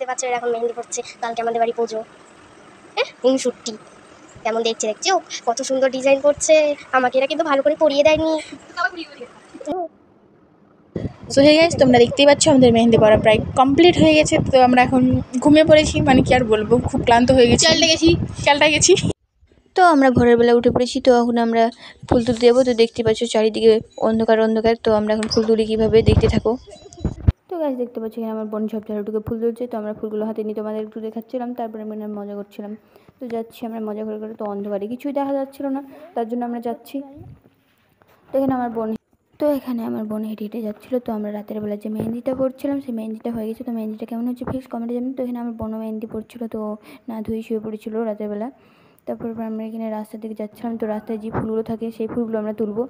পাচ্ছ এরা এখন মেহেন্দি পড়ছে, কালকে আমাদের বাড়ি পুজো। হ্যাঁ 69 কেমন দেখছে দেখছো, কত সুন্দর ডিজাইন করছে। আমাকে এরা কিন্তু ভালো করে পরিয়ে দেয়নি। সো হে গাইস, তোমরা দেখতেই পাচ্ছ আমাদের মেহেন্দি পড়া প্রায় কমপ্লিট হয়ে গেছে। তো আমরা এখন ঘুমিয়ে পড়েছি, মানে কি আর বলবো, খুব ক্লান্ত হয়ে গেছি, চালটা গেছি। তো আমরা ভোরের বেলা উঠে পড়েছি। তো এখন আমরা ফুল তুলতে যাবো। তো দেখতে পাচ্ছ চারিদিকে অন্ধকার অন্ধকার। তো আমরা এখন ফুল তুলি কীভাবে দেখতে থাকো। তো গাছ দেখতে পাচ্ছি এখানে আমার বোন সব ঝাড়ুটুকে ফুল তুলছে। তো আমরা ফুলগুলো হাতে নিয়ে তোমাদের একটু দেখাচ্ছিলাম, তারপরে আমরা মজা করছিলাম। তো যাচ্ছি আমরা মজা করে করে। তো অন্ধকারে কিছুই দেখা যাচ্ছিল না, তার জন্য আমরা যাচ্ছি। তো এখানে আমার বোন হেঁটে হেঁটে যাচ্ছিলো। তো আমরা রাতের বেলা যে মেহেন্দিটা পড়ছিলাম সেই মেহেন্দিটা হয়ে গেছে। তো মেহেন্দিটা কেমন হচ্ছে প্লিজ কমেন্টে জানাবেন। তো এখানে আমার বোনও মেহেন্দি পড়ছিলো, তো না ধুয়ে শুয়ে পড়েছিল রাতের বেলা। তারপর আমরা এখানে রাস্তার দিকে যাচ্ছিলাম। তো রাস্তায় যে ফুলগুলো থাকে সেই ফুলগুলো আমরা তুলবো,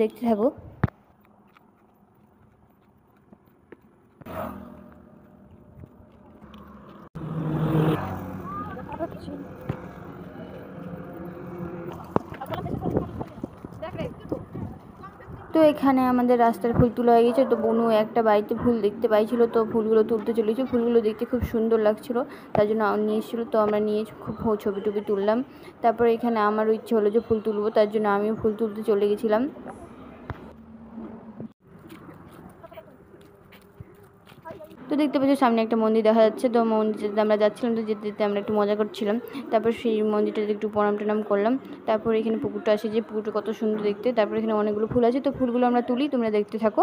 দেখতে থাকো। তো এখানে আমাদের রাস্তার ফুল তোলা হয়ে গেছে। তো বোনু একটা বাড়িতে ফুল দেখতে পাইছিল, তো ফুলগুলো তুলতে চলেছে। ফুলগুলো দেখতে খুব সুন্দর লাগছিলো, তার জন্য নিয়ে এসেছিলো। তো আমরা নিয়ে খুব ছবি টবি তুললাম। তারপরে এখানে আমারও ইচ্ছে হলো যে ফুল তুলবো, তার জন্য আমিও ফুল তুলতে চলে গেছিলাম। তো দেখতে পাচ্ছি সামনে একটা মন্দির দেখা যাচ্ছে। তো মন্দিরটাতে আমরা যাচ্ছিলাম, তো যেতে যেতে আমরা একটু মজা করছিলাম। তারপর সেই মন্দিরটাতে একটু প্রণাম টনাম করলাম। তারপর এখানে পুকুরটা আসে, যে পুকুরটা কত সুন্দর দেখতে। তারপর এখানে অনেকগুলো ফুল আছে, তো ফুলগুলো আমরা তুলি, তোমরা দেখতে থাকো।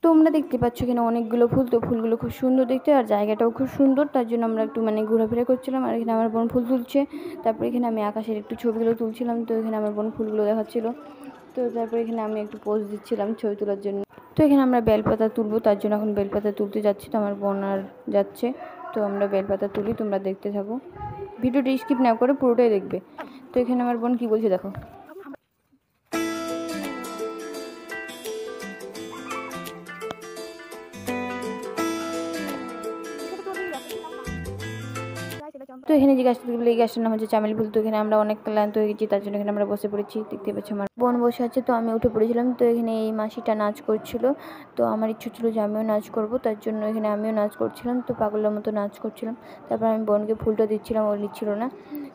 তোমরা দেখতে পাচ্ছ এখানে অনেকগুলো ফুল। তো ফুলগুলো খুব সুন্দর দেখতে, আর জায়গাটাও খুব সুন্দর, তার জন্য আমরা একটু মানে ঘোরাফেরা করছিলাম। আর এখানে আমার বোন ফুল তুলছে। তারপর এখানে আমি আকাশের একটু ছবিগুলো তুলছিলাম। তো এখানে আমার বোন ফুলগুলো দেখাচ্ছিল। তো তারপর এখানে আমি একটু পোজ দিচ্ছিলাম ছবি তোলার জন্য। তো এখানে আমরা বেলপাতা তুলবো, তার জন্য এখন বেলপাতা তুলতে যাচ্ছি। তো আমার বোন আর যাচ্ছে। তো আমরা বেলপাতা তুলি, তোমরা দেখতে থাকো, ভিডিওটি স্কিপ না করে পুরোটাই দেখবে। তো এখানে আমার বোন কি বলছে দেখো। তো এখানে যে গাছটা দেখবে এই গাছটার নাম হচ্ছে চামেলি ফুল। তো এখানে আমরা অনেক ক্লান্ত হয়ে গেছি, তার জন্য এখানে আমরা বসে পড়েছি। দেখতে পাচ্ছি আমার বোন বসে আছে, তো আমি উঠে পড়েছিলাম। তো এখানে এই মাসিটা নাচ করছিল। তো আমার ইচ্ছে ছিল যে আমিও নাচ করব, তার জন্য এখানে আমিও নাচ করছিলাম। তো পাগলের মতো নাচ করছিলাম। তারপর আমি বোনকে ফুলটা দিচ্ছিলাম, ও নিচ্ছিল না।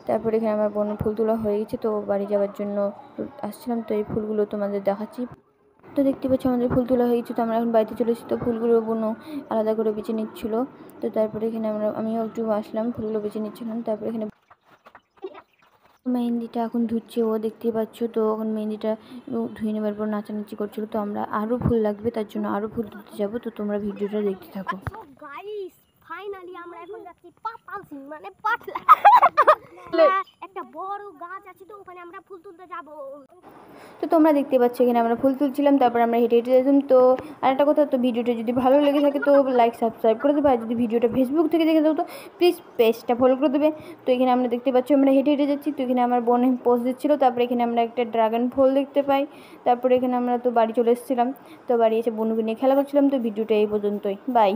তারপর এখানে আমার বোনের ফুল তোলা হয়ে গেছে, তো বাড়ি যাওয়ার জন্য আসছিলাম। তো এই ফুলগুলো তোমাদের দেখাচ্ছি। তো দেখতে পাচ্ছি আমাদের ফুল তোলা হয়ে গেছে। তো আমরা এখন বাড়িতে চলে এসেছি। তো ফুলগুলো বোনও আলাদা করে বেছে নিচ্ছিল। তো তারপরে এখানে আমিও একটু আসলাম, ফুলগুলো বেছে নিচ্ছিলাম। তারপরে এখানে মেহেন্দিটা এখন ধুচ্ছে ও, দেখতেই পাচ্ছ। তো এখন মেহেন্দিটা ধুয়ে নেবার পর নাচানাচি করছিল। তো আমরা আরও ফুল লাগবে, তার জন্য আরও ফুল তুলতে যাবো। তো তোমরা ভিডিওটা দেখতে থাকো। ফাইনালি আমরা এখন যাচ্ছি পাতাল সিং, মানে পাতলা একটা বড় গাছ আছে, তো ওখানে আমরা ফুল তুলতে যাব। তো তোমরা দেখতে পাচ্ছ এখানে আমরা ফুল তুলছিলাম। তারপর আমরা হেঁটে হেঁটে যেতাম। তো আরেকটা কথা, তো ভিডিওটা যদি ভালো লেগে থাকে তো লাইক সাবস্ক্রাইব করে দেবে। আর যদি ভিডিওটা ফেসবুক থেকে দেখে দাও তো প্লিজ পেজটা ফলো করে দেবে। তো এখানে আমরা দেখতে পাচ্ছি আমরা হেঁটে হেঁটে যাচ্ছি। তো এখানে আমার বোন পোজ দিচ্ছিলো। তারপরে এখানে আমরা একটা ড্রাগন ফল দেখতে পাই। তারপরে এখানে আমরা তো বাড়ি চলে এসেছিলাম। তো বাড়ি এসে বোনকে নিয়ে খেলা করছিলাম। তো ভিডিওটা এই পর্যন্তই, বাই।